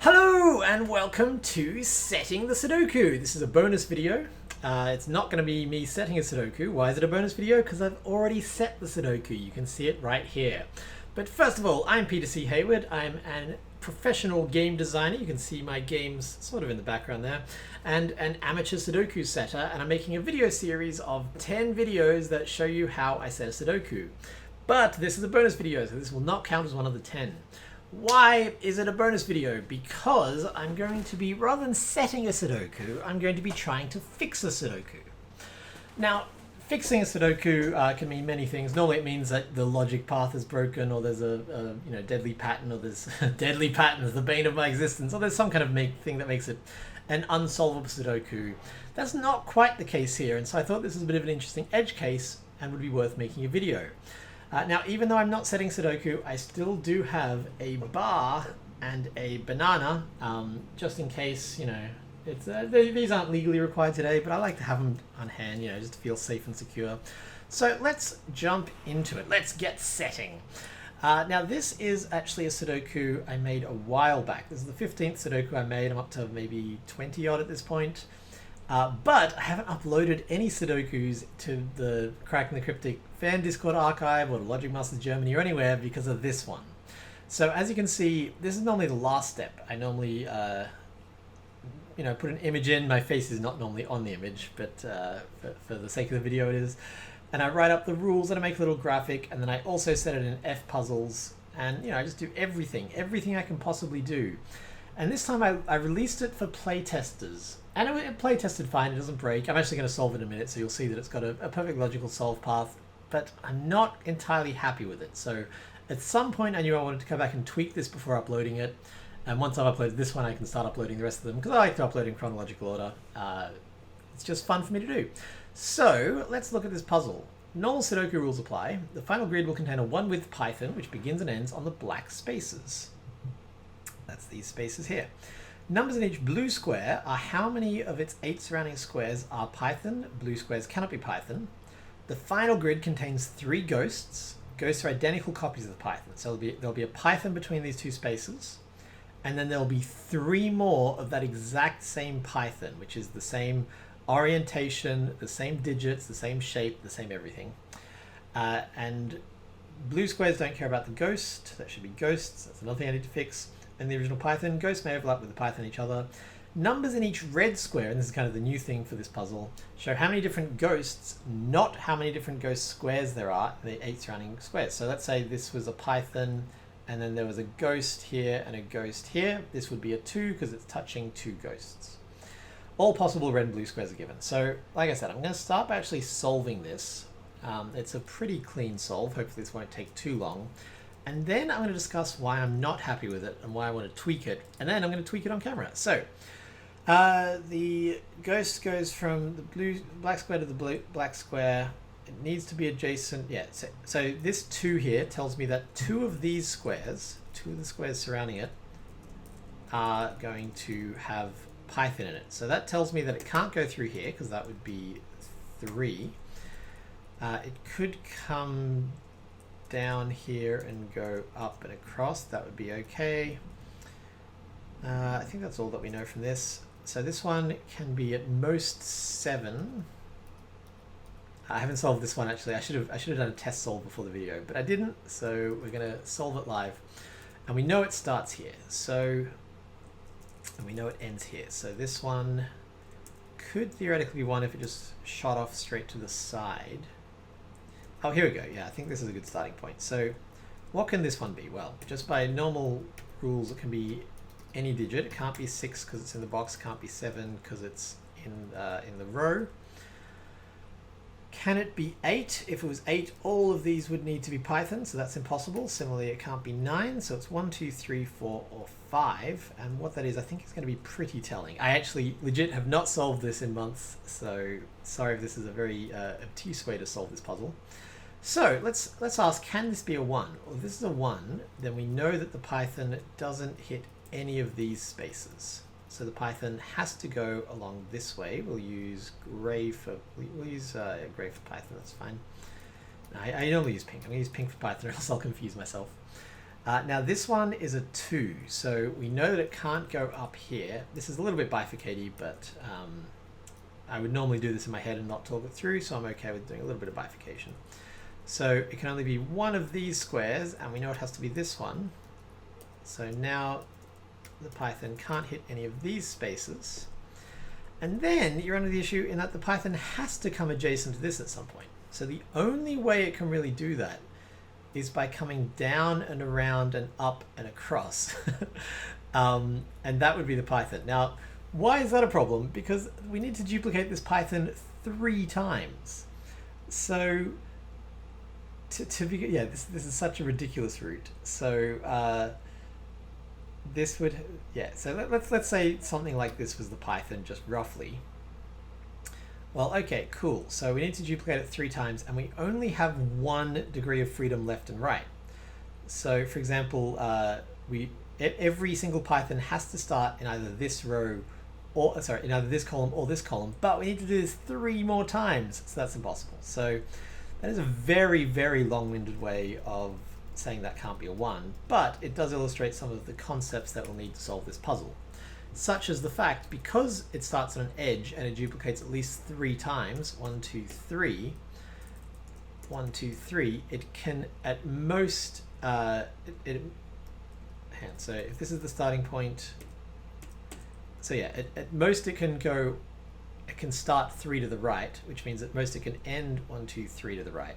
Hello and welcome to Setting the Sudoku. This is a bonus video. It's not going to be me setting a Sudoku. Why is it a bonus video? Because I've already set the Sudoku. You can see it right here. But first of all, I'm Peter C. Hayward. I'm an professional game designer. You can see my games sort of in the background there. And an amateur Sudoku setter. And I'm making a video series of 10 videos that show you how I set a Sudoku. But this is a bonus video, so this will not count as one of the 10. Why is it a bonus video? Because I'm going to be, rather than setting a Sudoku, I'm going to be trying to fix a Sudoku. Now, fixing a Sudoku can mean many things. Normally it means that the logic path is broken, or there's a deadly pattern, or there's deadly patterns, the bane of my existence, or there's some kind of thing that makes it an unsolvable Sudoku. That's not quite the case here, and so I thought this was a bit of an interesting edge case and would be worth making a video. Now, even though I'm not setting Sudoku, I still do have a bar and a banana, just in case, these aren't legally required today, but I like to have them on hand, just to feel safe and secure. So let's jump into it. Let's get setting. Now, this is actually a Sudoku I made a while back. This is the 15th Sudoku I made. I'm up to maybe 20 odd at this point. But I haven't uploaded any Sudokus to the Cracking the Cryptic fan Discord archive or to Logic Masters Germany or anywhere because of this one. So as you can see, this is normally the last step. I normally, put an image in. My face is not normally on the image, but for the sake of the video it is. And I write up the rules and I make a little graphic, and then I also set it in F puzzles, and I just do everything I can possibly do. And this time I released it for playtesters. And it play tested fine, it doesn't break. I'm actually going to solve it in a minute, so you'll see that it's got a perfect logical solve path, but I'm not entirely happy with it. So at some point I knew I wanted to come back and tweak this before uploading it. And once I've uploaded this one, I can start uploading the rest of them, because I like to upload in chronological order. It's just fun for me to do. So let's look at this puzzle. Normal Sudoku rules apply. The final grid will contain a one-width Python, which begins and ends on the black spaces. That's these spaces here. Numbers in each blue square are how many of its 8 surrounding squares are Python. Blue squares cannot be Python. The final grid contains 3 ghosts. Ghosts are identical copies of the Python. So there'll be a Python between these 2 spaces. And then there'll be 3 more of that exact same Python, which is the same orientation, the same digits, the same shape, the same everything. And blue squares don't care about the ghost. That should be ghosts. That's another thing I need to fix. In the original Python, ghosts may overlap with the Python each other. Numbers in each red square, and this is kind of the new thing for this puzzle, show how many different ghosts, not how many different ghost squares there are in the 8 surrounding squares. So let's say this was a Python, and then there was a ghost here and a ghost here. This would be a 2 because it's touching 2 ghosts. All possible red and blue squares are given. So like I said, I'm going to start by actually solving this. It's a pretty clean solve. Hopefully this won't take too long. And then I'm going to discuss why I'm not happy with it and why I want to tweak it. And then I'm going to tweak it on camera. So the ghost goes from the black square to the black square. It needs to be adjacent. Yeah. So this 2 here tells me that 2 of these squares, 2 of the squares surrounding it, are going to have Python in it. So that tells me that it can't go through here because that would be 3. It could come down here and go up and across. That would be okay. I think that's all that we know from this. So this one can be at most 7. I haven't solved this one actually. I should have done a test solve before the video, but I didn't. So we're going to solve it live, and we know it starts here. So and we know it ends here. So this one could theoretically be 1 if it just shot off straight to the side. Oh, here we go. Yeah, I think this is a good starting point. So what can this one be? Well, just by normal rules, it can be any digit. It can't be 6 because it's in the box. It can't be 7 because it's in the row. Can it be 8? If it was 8, all of these would need to be Python, so that's impossible. Similarly, it can't be 9, so it's 1, 2, 3, 4, or 5. And what that is, I think it's going to be pretty telling. I actually legit have not solved this in months, so sorry if this is a very obtuse way to solve this puzzle. So let's ask, can this be a 1? Well, if this is a 1, then we know that the Python doesn't hit any of these spaces. So the Python has to go along this way. We'll use gray for gray for Python. That's fine. I normally use pink. I'm going to use pink for Python, or else I'll confuse myself. Now this one is a 2, so we know that it can't go up here. This is a little bit bifurcated, but I would normally do this in my head and not talk it through, so I'm okay with doing a little bit of bifurcation. So it can only be one of these squares, and we know it has to be this one. So now the Python can't hit any of these spaces. And then you're under the issue in that the Python has to come adjacent to this at some point. So the only way it can really do that is by coming down and around and up and across. And that would be the Python. Now, why is that a problem? Because we need to duplicate this Python 3 times. So to be, yeah, this is such a ridiculous route. So this would, yeah, so let's say something like this was the Python, just roughly. Well, okay, cool. So we need to duplicate it 3 times, and we only have 1 degree of freedom left and right. So for example, every single Python has to start in either this row or, sorry, in either this column or this column, but we need to do this 3 more times, so that's impossible. So that is a very, very long-winded way of saying that can't be a 1, but it does illustrate some of the concepts that we'll need to solve this puzzle, such as the fact, because it starts on an edge and it duplicates at least 3 times, 1, 2, 3, 1, 2, 3, it can at most, so if this is the starting point, so yeah, at most it can start 3 to the right, which means at most it can end 1, 2, 3 to the right.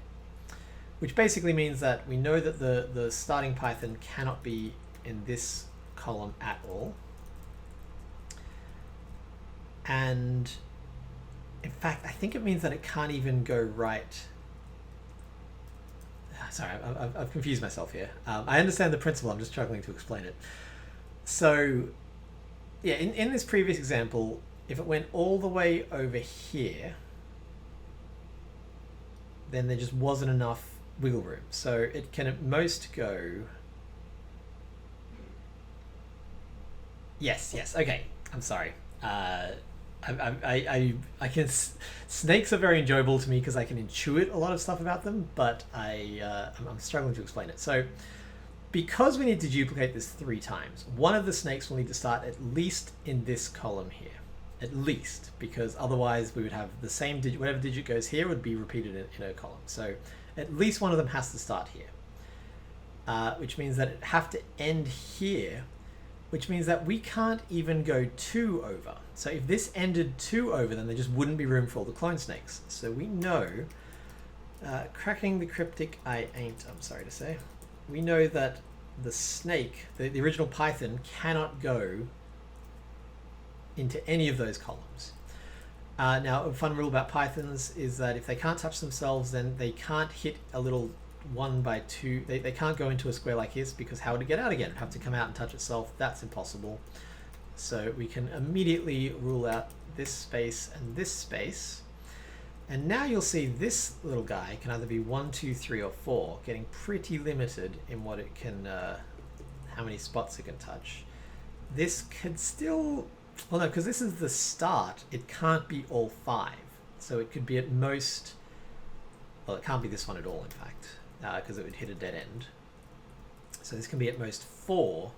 Which basically means that we know that the starting Python cannot be in this column at all. And in fact, I think it means that it can't even go right. Sorry, I've confused myself here. I understand the principle, I'm just struggling to explain it. So yeah, in this previous example, if it went all the way over here, then there just wasn't enough wiggle room. So it can at most go, yes, okay, I'm sorry. Snakes are very enjoyable to me because I can intuit a lot of stuff about them, but I'm struggling to explain it. So because we need to duplicate this 3 times, one of the snakes will need to start at least in this column here. At least, because otherwise we would have the same digit, whatever digit goes here would be repeated in a column. So at least one of them has to start here, which means that it have to end here, which means that we can't even go 2 over. So if this ended 2 over, then there just wouldn't be room for all the clone snakes. So we know, cracking the cryptic I ain't, I'm sorry to say, we know that the snake, the original Python, cannot go into any of those columns. Now, a fun rule about Pythons is that if they can't touch themselves, then they can't hit a little 1 by 2. They can't go into a square like this, because how would it get out again? It'd have to come out and touch itself. That's impossible. So we can immediately rule out this space and this space. And now you'll see this little guy can either be 1, 2, 3, or 4, getting pretty limited in what it can, how many spots it can touch. This could still, well no, because this is the start, it can't be all 5. So it could be at most, well it can't be this one at all in fact, because it would hit a dead end. So this can be at most 4,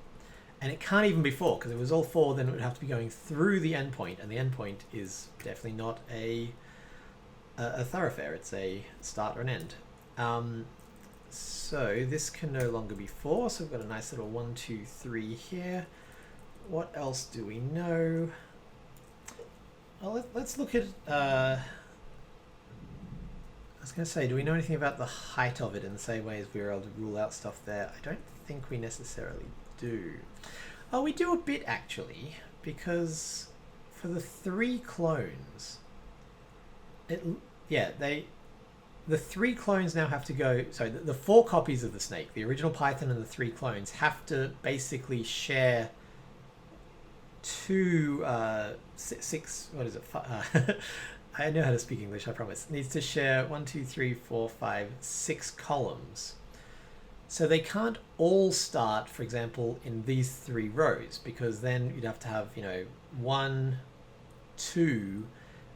and it can't even be 4, because if it was all 4 then it would have to be going through the endpoint, and the endpoint is definitely not a thoroughfare, it's a start or an end. So this can no longer be 4, so we've got a nice little 1, 2, 3 here. What else do we know? Well, let's look at, I was going to say, do we know anything about the height of it in the same way as we were able to rule out stuff there? I don't think we necessarily do. Oh, we do a bit actually, because for the 3 clones, the 3 clones now have to go, sorry, the 4 copies of the snake, the original Python and the 3 clones, have to basically share 2, 6, what is it? I know how to speak English, I promise. It needs to share 1, 2, 3, 4, 5, 6 columns. So they can't all start, for example, in these 3 rows, because then you'd have to have, 1, 2,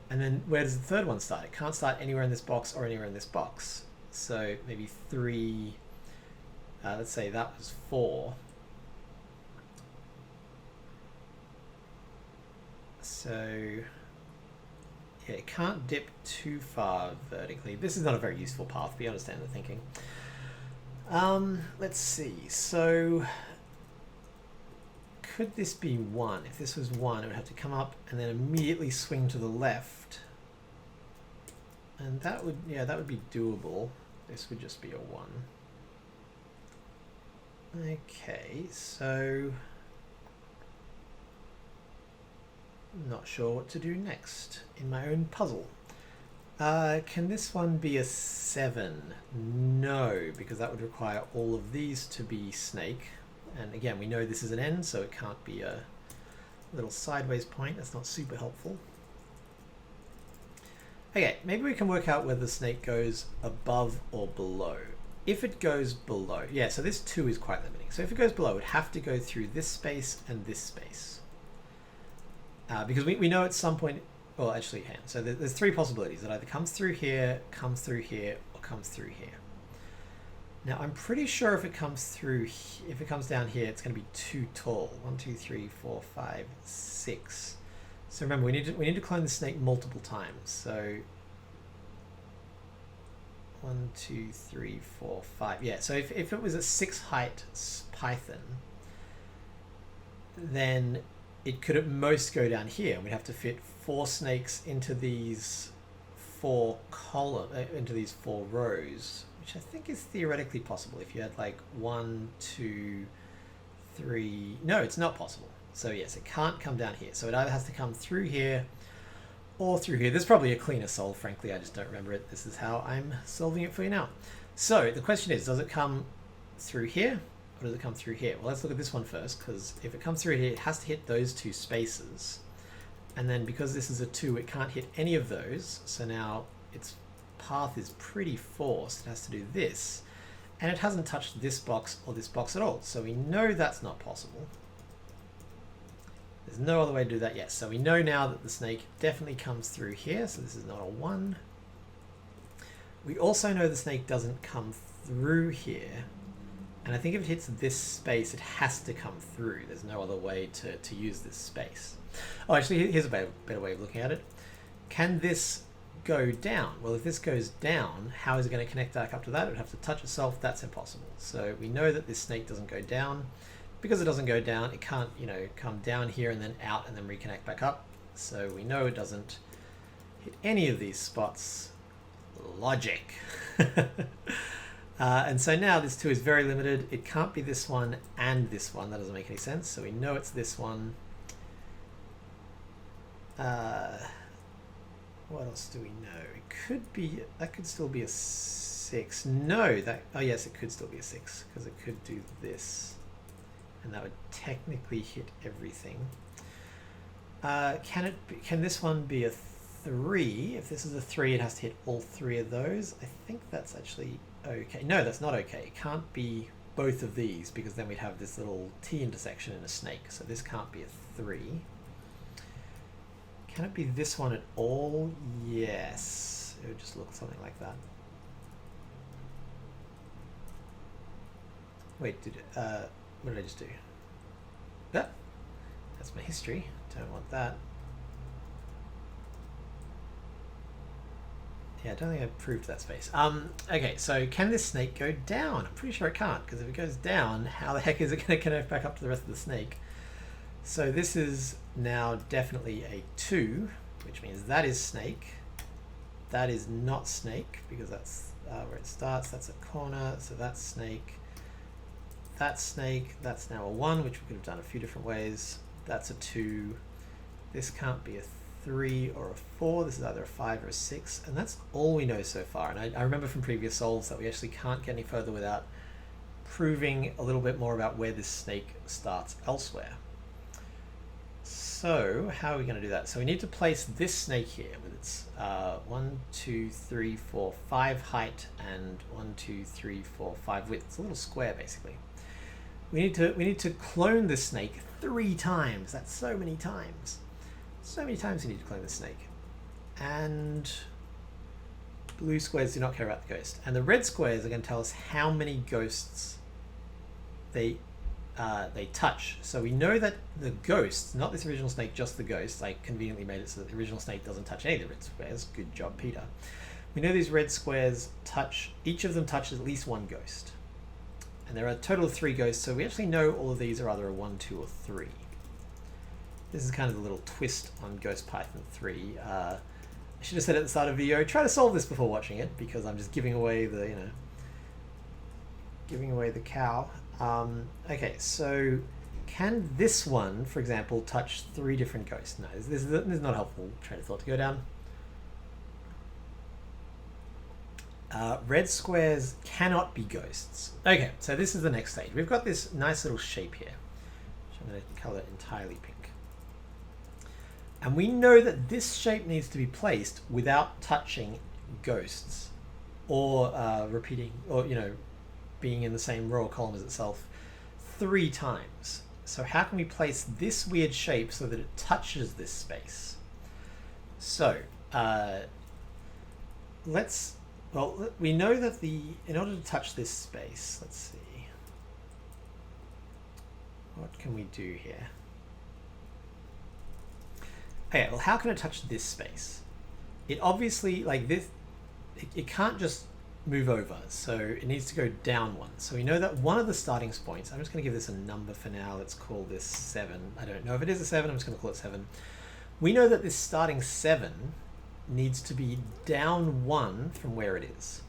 and then where does the 3rd one start? It can't start anywhere in this box or anywhere in this box. So maybe 3, let's say that was 4. So yeah, it can't dip too far vertically. This is not a very useful path, but you understand the thinking. Let's see. So could this be 1? If this was 1, it would have to come up and then immediately swing to the left. And that would, yeah, that would be doable. This would just be a 1. Okay, so not sure what to do next in my own puzzle. Can this one be a 7? No, because that would require all of these to be snake. And again, we know this is an end, so it can't be a little sideways point. That's not super helpful. Okay, maybe we can work out whether the snake goes above or below. If it goes below, yeah, so this 2 is quite limiting. So if it goes below, it would have to go through this space and this space. Because we know at some point, well, actually, hang on. So there's 3 possibilities. It either comes through here, or comes through here. Now, I'm pretty sure if it comes through, if it comes down here, it's going to be too tall. 1, 2, 3, 4, 5, 6. So remember, we need to clone the snake multiple times. So 1, 2, 3, 4, 5. Yeah. So if it was a 6 height python, then it could at most go down here. We'd have to fit 4 snakes into these 4 rows, which I think is theoretically possible. If you had like 1, 2, 3, no, it's not possible. So yes, it can't come down here. So it either has to come through here or through here. There's probably a cleaner solve, frankly. I just don't remember it. This is how I'm solving it for you now. So the question is, does it come through here? Or does it come through here? Well, let's look at this one first, because if it comes through here, it has to hit those 2 spaces. And then because this is a 2, it can't hit any of those. So now its path is pretty forced. It has to do this. And it hasn't touched this box or this box at all. So we know that's not possible. There's no other way to do that yet. So we know now that the snake definitely comes through here. So this is not a 1. We also know the snake doesn't come through here. And I think if it hits this space, it has to come through. There's no other way to use this space. Oh, actually, here's a better way of looking at it. Can this go down? Well, if this goes down, how is it going to connect back up to that? It would have to touch itself. That's impossible. So we know that this snake doesn't go down. Because it doesn't go down, it can't, come down here and then out and then reconnect back up. So we know it doesn't hit any of these spots. Logic. And so now this 2 is very limited. It can't be this one and this one. That doesn't make any sense. So we know it's this one. What else do we know? It could be, that could still be a 6. No, oh yes, it could still be a 6 because it could do this. And that would technically hit everything. Can this one be a 3? If this is a 3, it has to hit all 3 of those. I think that's actually okay. No, that's not okay. It can't be both of these because then we'd have this little T intersection in a snake. So this can't be a 3. Can it be this one at all? Yes. It would just look something like that. Wait, what did I just do? Ah, that's my history. Don't want that. Yeah, I don't think I proved that space. Okay, so can this snake go down? I'm pretty sure it can't, because if it goes down, how the heck is it going to connect back up to the rest of the snake? So this is now definitely a 2, which means that is snake. That is not snake, because that's where it starts. That's a corner, so that's snake. That's snake. That's now a 1, which we could have done a few different ways. That's a 2. This can't be a 3 or a 4. This is either a 5 or a 6, and that's all we know so far. And I remember from previous solves that we actually can't get any further without proving a little bit more about where this snake starts elsewhere. So how are we going to do that? So we need to place this snake here with its 1, 2, 3, 4, 5 height and 1, 2, 3, 4, 5 width. It's a little square basically. We need to clone this snake 3 times. That's so many times. So many times we need to clone this snake. And blue squares do not care about the ghost. And the red squares are going to tell us how many ghosts they touch. So we know that the ghost, not this original snake, just the ghost, I conveniently made it so that the original snake doesn't touch any of the red squares. Good job, Peter. We know these red squares touch, each of them touches at least one ghost. And there are a total of 3 ghosts, so we actually know all of these are either a 1, 2, or 3. This is kind of the little twist on Ghost Python 3. I should have said at the start of the video, try to solve this before watching it, because I'm just giving away the, you know, giving away the cow. Okay, so can this one, for example, touch 3 different ghosts? No, this is not a helpful train of thought to go down. Red squares cannot be ghosts. Okay, so this is the next stage. We've got this nice little shape here, which I'm going to color entirely pink. And we know that this shape needs to be placed without touching ghosts or repeating, or, you know, being in the same row or column as itself 3 times. So how can we place this weird shape so that it touches this space? So well, we know that in order to touch this space, let's see, what can we do here? Okay, well, how can it touch this space? It obviously, like this, it can't just move over, so it needs to go down 1. So we know that one of the starting points, I'm just going to give this a number for now, let's call this 7. I don't know if it is a 7, I'm just going to call it 7. We know that this starting 7 needs to be down 1 from where it is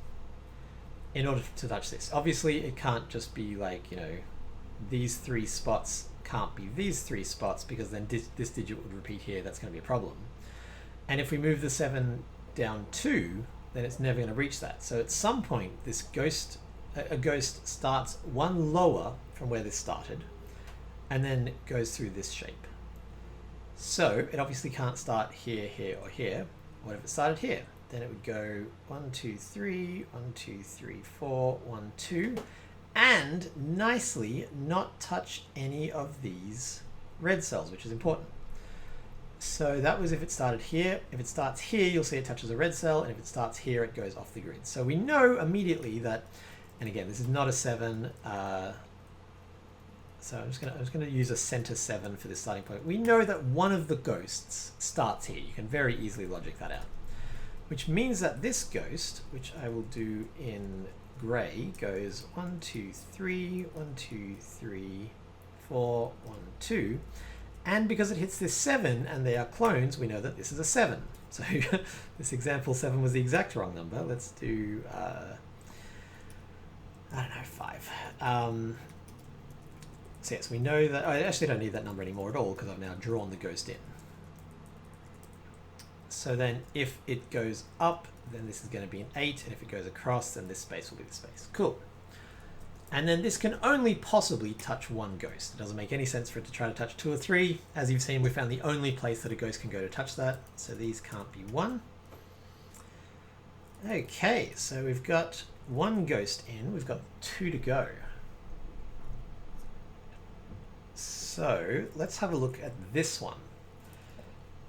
in order to touch this. Obviously, it can't just be like, you know, these 3 spots can't be these 3 spots, because then this digit would repeat here. That's going to be a problem. And if we move the 7 down 2, then it's never going to reach that. So at some point, this a ghost starts 1 lower from where this started, and then goes through this shape. So it obviously can't start here, here, or here. What if it started here? Then it would go 1, 2, 3, 1, 2, 3, 4, 1, 2, and nicely not touch any of these red cells, which is important. So that was if it started here. If it starts here, you'll see it touches a red cell, and if it starts here, it goes off the grid. So we know immediately that, and again, this is not a 7. So I'm just gonna use a center 7 for this starting point. We know that one of the ghosts starts here. You can very easily logic that out, which means that this ghost, which I will do in gray, goes 1, 2, 3, 1, 2, 3, 4, 1, 2. And because it hits this 7 and they are clones, we know that this is a 7. So this example 7 was the exact wrong number. Let's do, I don't know, 5. So yes, we know that, I actually don't need that number anymore at all, because I've now drawn the ghost in. So then if it goes up, then this is going to be an 8, and if it goes across, then this space will be the space. Cool. And then this can only possibly touch 1 ghost. It doesn't make any sense for it to try to touch 2 or 3. As you've seen, we found the only place that a ghost can go to touch that. So these can't be 1. Okay, so we've got 1 ghost in. We've got 2 to go. So let's have a look at this one.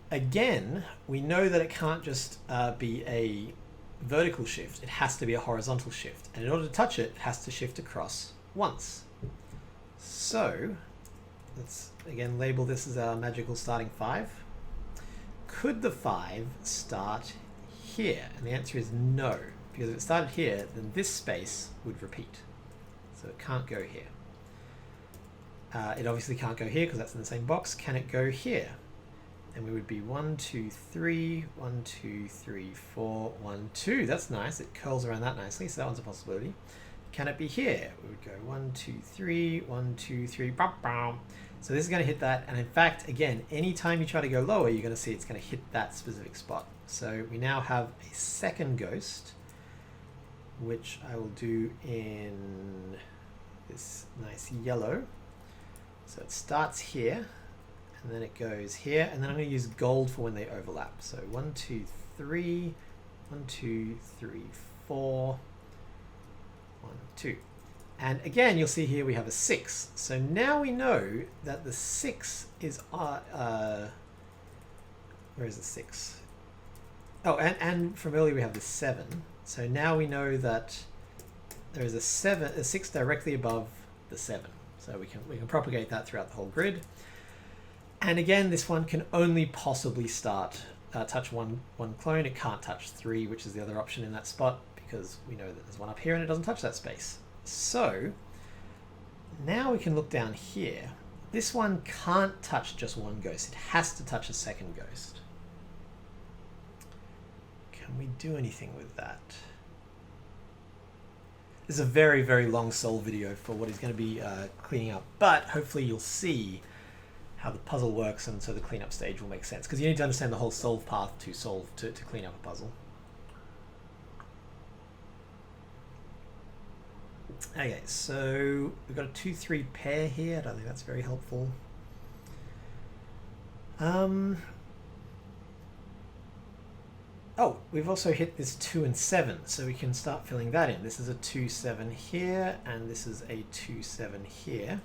Again, we know that it can't just be a vertical shift. It has to be a horizontal shift. And in order to touch it, it has to shift across once. So let's again label this as our magical starting 5. Could the 5 start here? And the answer is no, because if it started here, then this space would repeat. So it can't go here. It obviously can't go here because that's in the same box. Can it go here? And we would be 1, 2, 3, 1, 2, 3, 4, 1, 2. That's nice. It curls around that nicely, so that one's a possibility. Can it be here? We would go 1, 2, 3, 1, 2, 3, bam, bam. So this is going to hit that. And in fact, again, anytime you try to go lower, you're going to see it's going to hit that specific spot. So we now have a second ghost, which I will do in this nice yellow. So it starts here, and then it goes here, and then I'm going to use gold for when they overlap. So 1, 2, 3, 1, 2, 3, 4, 1, 2. And again, you'll see here we have a 6. So now we know that the 6 is, where is the 6? Oh, and from earlier we have the 7. So now we know that there is a 6 directly above the 7. So we can propagate that throughout the whole grid. And again, this one can only possibly touch one clone. It can't touch 3, which is the other option in that spot, because we know that there's one up here and it doesn't touch that space. So now we can look down here. This one can't touch just one ghost. It has to touch a second ghost. Can we do anything with that? This is a very, very long solve video for what he's going to be cleaning up, but hopefully you'll see how the puzzle works, and so the cleanup stage will make sense, because you need to understand the whole solve path to clean up a puzzle. Okay, so we've got a 2-3 pair here. I don't think that's very helpful. Oh, we've also hit this 2 and 7, so we can start filling that in. This is a 2-7 here, and this is a 2-7 here.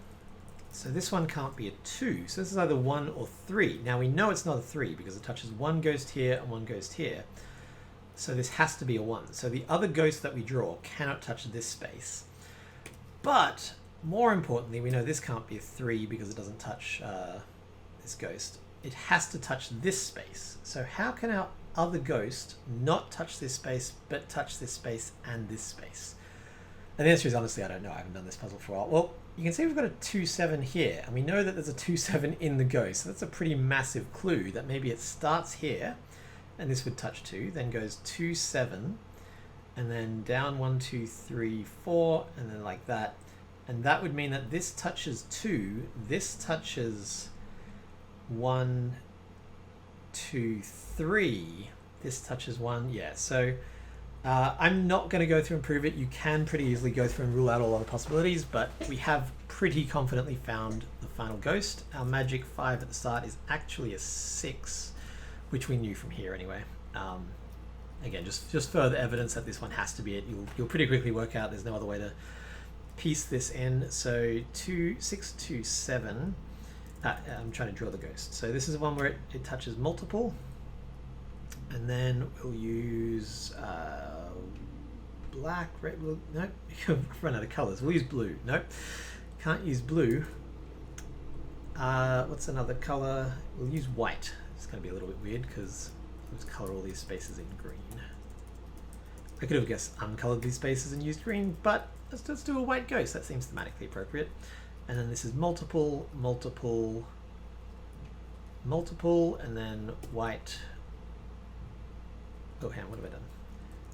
So this one can't be a 2, so this is either 1 or 3. Now we know it's not a 3 because it touches one ghost here and one ghost here. So this has to be a 1. So the other ghost that we draw cannot touch this space. But more importantly, we know this can't be a 3 because it doesn't touch this ghost. It has to touch this space. So how can our other ghost not touch this space, but touch this space and this space? And the answer is, honestly, I don't know. I haven't done this puzzle for a while. Well, you can see we've got a 2-7 here, and we know that there's a 2-7 in the ghost. So that's a pretty massive clue that maybe it starts here, and this would touch 2, then goes 2-7, and then down 1, 2, 3, 4, and then like that. And that would mean that this touches 2, this touches 1, 2, 3, this touches 1. Yeah, so I'm not going to go through and prove it. You can pretty easily go through and rule out all other possibilities, but we have pretty confidently found the final ghost. Our magic 5 at the start is actually a 6, which we knew from here anyway. Again, just further evidence that this one has to be it. You'll pretty quickly work out there's no other way to piece this in. So 2, 6, 2, 7. I'm trying to draw the ghost. So this is one where it touches multiple. And then we'll use black, red, blue. Nope, I've run out of colors. We'll use blue. Nope, can't use blue. What's another color? We'll use white. It's going to be a little bit weird because let's color all these spaces in green. I could have guessed uncolored these spaces and used green, but let's do a white ghost. That seems thematically appropriate. And then this is multiple, multiple, multiple, and then white. Oh, hang on, what have I done?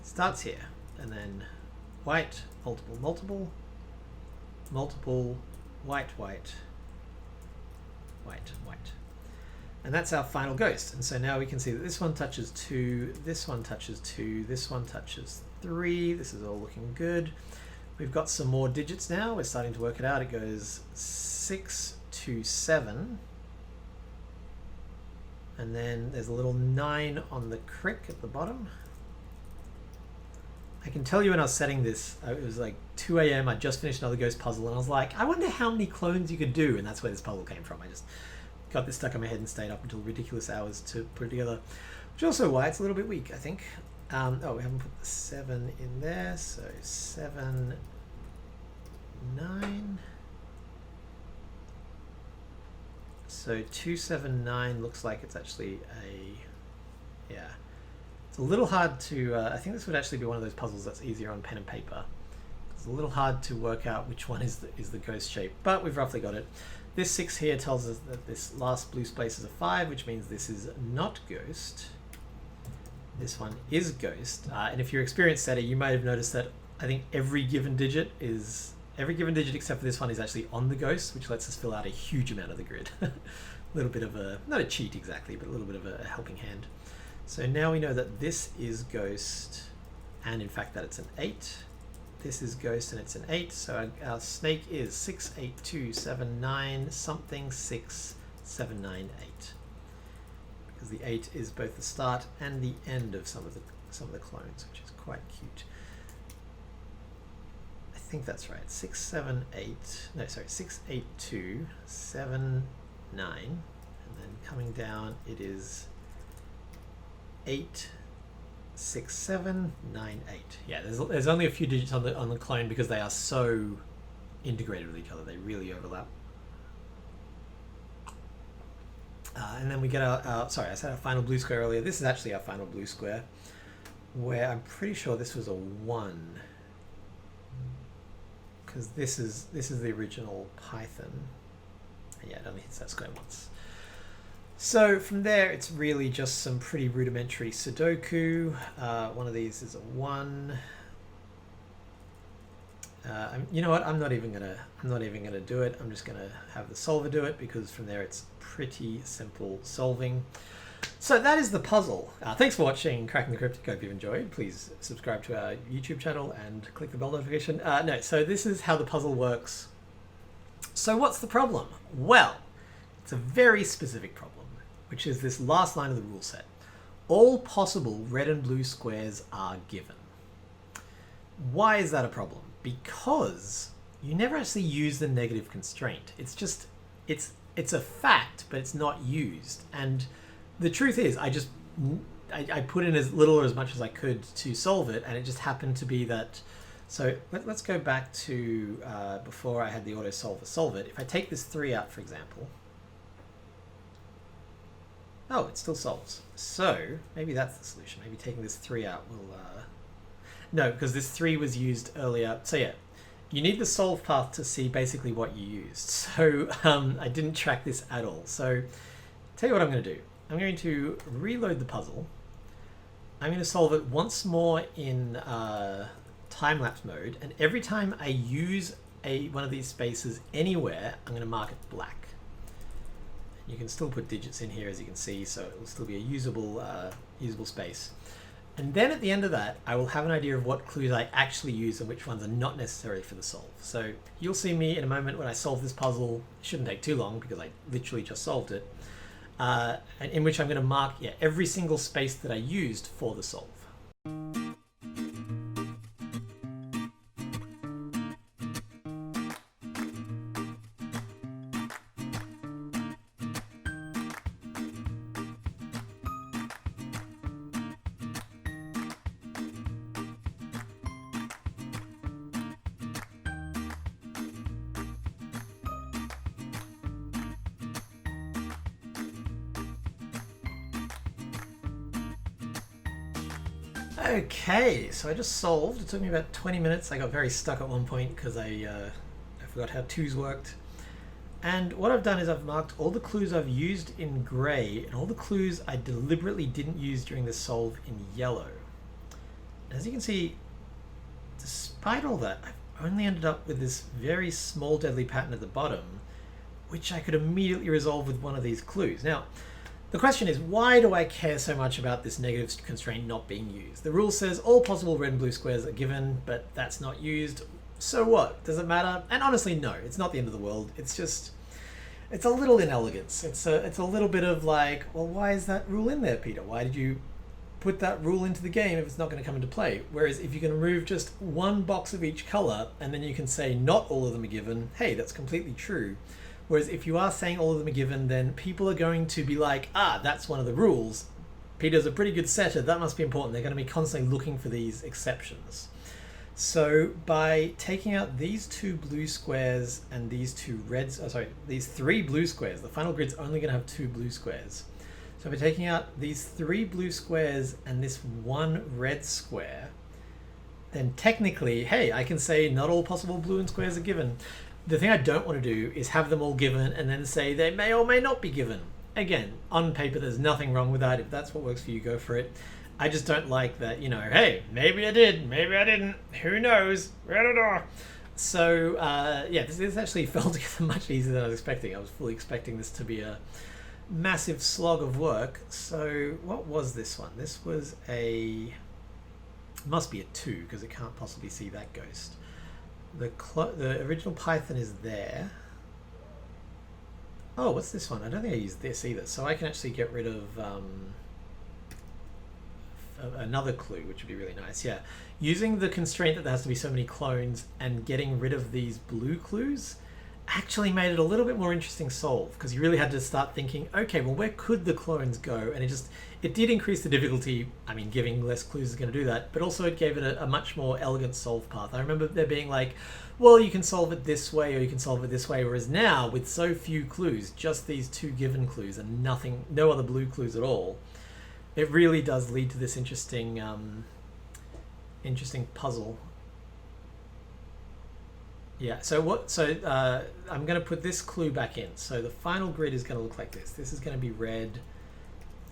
It starts here, and then white, multiple, multiple, multiple, white, white, white, white. And that's our final ghost. And so now we can see that this one touches 2, this one touches 2, this one touches 3. This is all looking good. We've got some more digits now. We're starting to work it out. It goes 6 to 7. And then there's a little 9 on the crick at the bottom. I can tell you when I was setting this, it was like 2 a.m. I just finished another ghost puzzle, and I was like, I wonder how many clones you could do, and that's where this puzzle came from. I just got this stuck in my head and stayed up until ridiculous hours to put it together, which is also why it's a little bit weak, I think. Oh, we haven't put the 7 in there, so 7, 9. So 279 looks like it's actually a, yeah. It's a little hard to, I think this would actually be one of those puzzles that's easier on pen and paper. It's a little hard to work out which one is the ghost shape, but we've roughly got it. This 6 here tells us that this last blue space is a 5, which means this is not ghost. This one is ghost. And if you're an experienced setter, you might have noticed that I think every given digit except for this one is actually on the ghost, which lets us fill out a huge amount of the grid. A little bit of a, not a cheat exactly, but a little bit of a helping hand. So now we know that this is ghost, and in fact that it's an 8. This is ghost and it's an 8, so our snake is 6, 8, 2, 7, 9, something, 6, 7, 9, 8. Because the 8 is both the start and the end of some of the clones, which is quite cute. I think that's right. 6, 7, 8. No, sorry, 6, 8, 2, 7, 9, and then coming down it is 8, 6, 7, 9, 8. Yeah, there's only a few digits on the clone because they are so integrated with each other. They really overlap. And then we get sorry, I said our final blue square earlier. This is actually our final blue square, where I'm pretty sure this was a 1. Because this is the original Python. Yeah, it only hits that square once. So from there, it's really just some pretty rudimentary Sudoku. One of these is a 1. You know what? I'm not even gonna do it. I'm just gonna have the solver do it, because from there it's pretty simple solving. So that is the puzzle. Thanks for watching Cracking the Cryptic. Hope you've enjoyed. Please subscribe to our YouTube channel and click the bell notification. No, so this is how the puzzle works. So what's the problem? Well, it's a very specific problem, which is this last line of the rule set. All possible red and blue squares are given. Why is that a problem? Because you never actually use the negative constraint. It's just, it's a fact, but it's not used. And the truth is, I put in as little or as much as I could to solve it, and it just happened to be that. So let's go back to before I had the auto solver solve it. If I take this 3 out, for example, oh, it still solves. So maybe that's the solution. Maybe taking this 3 out will. No, because this 3 was used earlier. So yeah, you need the solve path to see basically what you used. So I didn't track this at all. So tell you what I'm going to do. I'm going to reload the puzzle. I'm going to solve it once more in time-lapse mode. And every time I use one of these spaces anywhere, I'm going to mark it black. You can still put digits in here, as you can see, so it will still be a usable space. And then at the end of that, I will have an idea of what clues I actually use and which ones are not necessary for the solve. So you'll see me in a moment when I solve this puzzle. It shouldn't take too long because I literally just solved it. In which I'm going to mark every single space that I used for the solve. Okay, so I just solved. It took me about 20 minutes. I got very stuck at one point because I forgot how 2's worked. And what I've done is I've marked all the clues I've used in grey and all the clues I deliberately didn't use during the solve in yellow. As you can see, despite all that, I've only ended up with this very small deadly pattern at the bottom, which I could immediately resolve with one of these clues. Now, the question is, why do I care so much about this negative constraint not being used? The rule says all possible red and blue squares are given, but that's not used. So what? Does it matter? And honestly, no, it's not the end of the world. It's just, it's a little inelegance. It's a little bit of like, well, why is that rule in there, Peter? Why did you put that rule into the game if it's not going to come into play? Whereas if you can remove just one box of each color, and then you can say not all of them are given, hey, that's completely true. Whereas if you are saying all of them are given, then people are going to be like, ah, that's one of the rules. Peter's a pretty good setter. That must be important. They're going to be constantly looking for these exceptions. So by taking out these 2 blue squares and these 2 reds, these 3 blue squares, the final grid's only going to have 2 blue squares. So by taking out these 3 blue squares and this 1 red square, then technically, hey, I can say not all possible blue and squares are given. The thing I don't want to do is have them all given and then say they may or may not be given. Again, on paper, there's nothing wrong with that. If that's what works for you, go for it. I just don't like that, you know, hey, maybe I did, maybe I didn't, who knows? So, yeah, this actually fell together much easier than I was expecting. I was fully expecting this to be a massive slog of work. So what was this one? This was must be a 2 because it can't possibly see that ghost. The original Python is there. Oh, what's this one? I don't think I used this either. So I can actually get rid of another clue, which would be really nice. Yeah, using the constraint that there has to be so many clones and getting rid of these blue clues actually made it a little bit more interesting solve, because you really had to start thinking, okay, well, where could the clones go? And it did increase the difficulty. I mean, giving less clues is going to do that, but also it gave it a much more elegant solve path. I remember there being like, well, you can solve it this way or you can solve it this way, whereas now with so few clues, just these two given clues and no other blue clues at all, it really does lead to this interesting puzzle. Yeah, I'm going to put this clue back in. So the final grid is going to look like this. This is going to be red.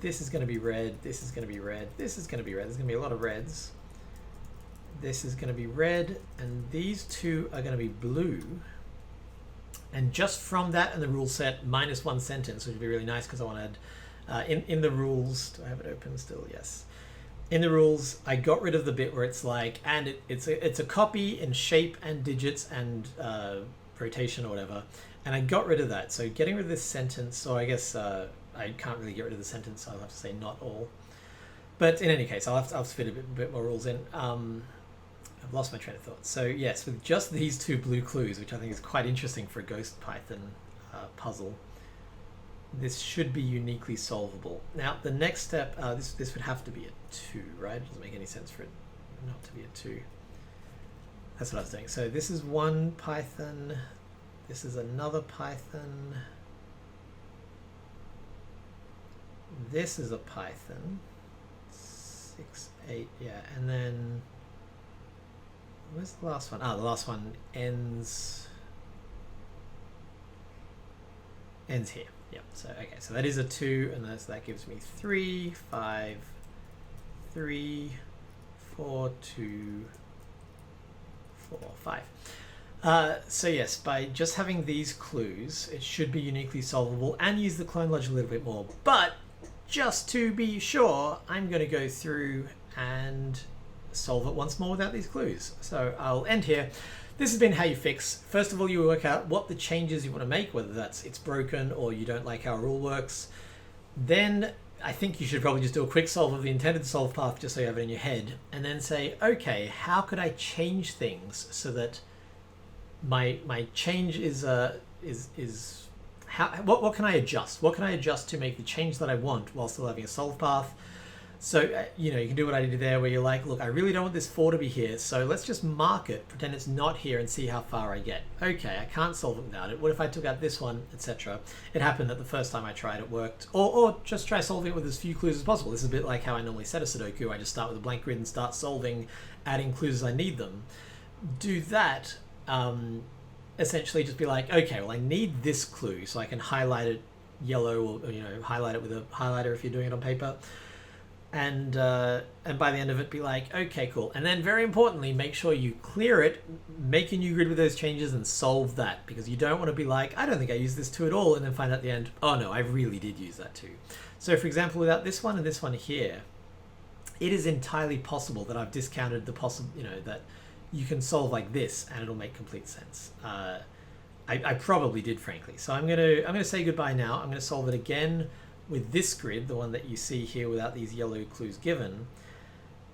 This is going to be red. This is going to be red. This is going to be red. There's going to be a lot of reds. This is going to be red. And these two are going to be blue. And just from that and the rule set, -1 sentence, which would be really nice because I want to add in the rules. Do I have it open still? Yes. In the rules, I got rid of the bit where it's like, and it's a copy in shape and digits and rotation or whatever, and I got rid of that. So getting rid of this sentence, so I guess I can't really get rid of the sentence, so I'll have to say not all. But in any case, I'll have to fit a bit more rules in. I've lost my train of thought. So yes, with just these two blue clues, which I think is quite interesting for a Ghost Python puzzle, this should be uniquely solvable. Now, the next step, this would have to be a 2, right? It doesn't make any sense for it not to be a 2. That's what I was doing. So this is one Python. This is another Python. This is a Python. 6, 8, yeah. And then, where's the last one? The last one ends here. Yep. So okay, so that is a 2, and that gives me 3, 5, 3, 4, 2, 4, 5. So yes, by just having these clues, it should be uniquely solvable and use the clone logic a little bit more. But just to be sure, I'm going to go through and solve it once more without these clues. So I'll end here. This has been How You Fix. First of all, you work out what the changes you want to make, whether that's it's broken or you don't like how a rule works. Then I think you should probably just do a quick solve of the intended solve path just so you have it in your head, and then say, okay, how could I change things so that my change is what can I adjust? What can I adjust to make the change that I want while still having a solve path? So, you can do what I did there where you're like, look, I really don't want this 4 to be here, so let's just mark it, pretend it's not here and see how far I get. Okay, I can't solve it without it. What if I took out this one, etc.? It happened that the first time I tried it worked. Or just try solving it with as few clues as possible. This is a bit like how I normally set a Sudoku. I just start with a blank grid and start solving, adding clues as I need them. Do that, essentially just be like, okay, well, I need this clue, so I can highlight it yellow or highlight it with a highlighter if you're doing it on paper. And by the end of it, be like, okay, cool. And then very importantly, make sure you clear it, make a new grid with those changes and solve that, because you don't want to be like, I don't think I used this 2 at all, and then find out at the end, oh no, I really did use that 2. So for example, without this one and this one here, it is entirely possible that I've discounted the that you can solve like this and it'll make complete sense. I probably did, frankly. So I'm gonna say goodbye now. I'm gonna solve it again with this grid, the one that you see here without these yellow clues given.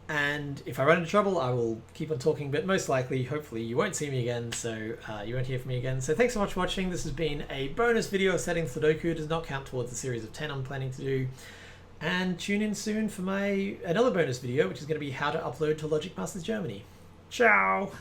And if I run into trouble, I will keep on talking, but most likely, hopefully, you won't see me again, so you won't hear from me again. So thanks so much for watching. This has been a bonus video of setting Sudoku. It does not count towards the series of 10 I'm planning to do. And tune in soon for another bonus video, which is going to be how to upload to Logic Masters Germany. Ciao!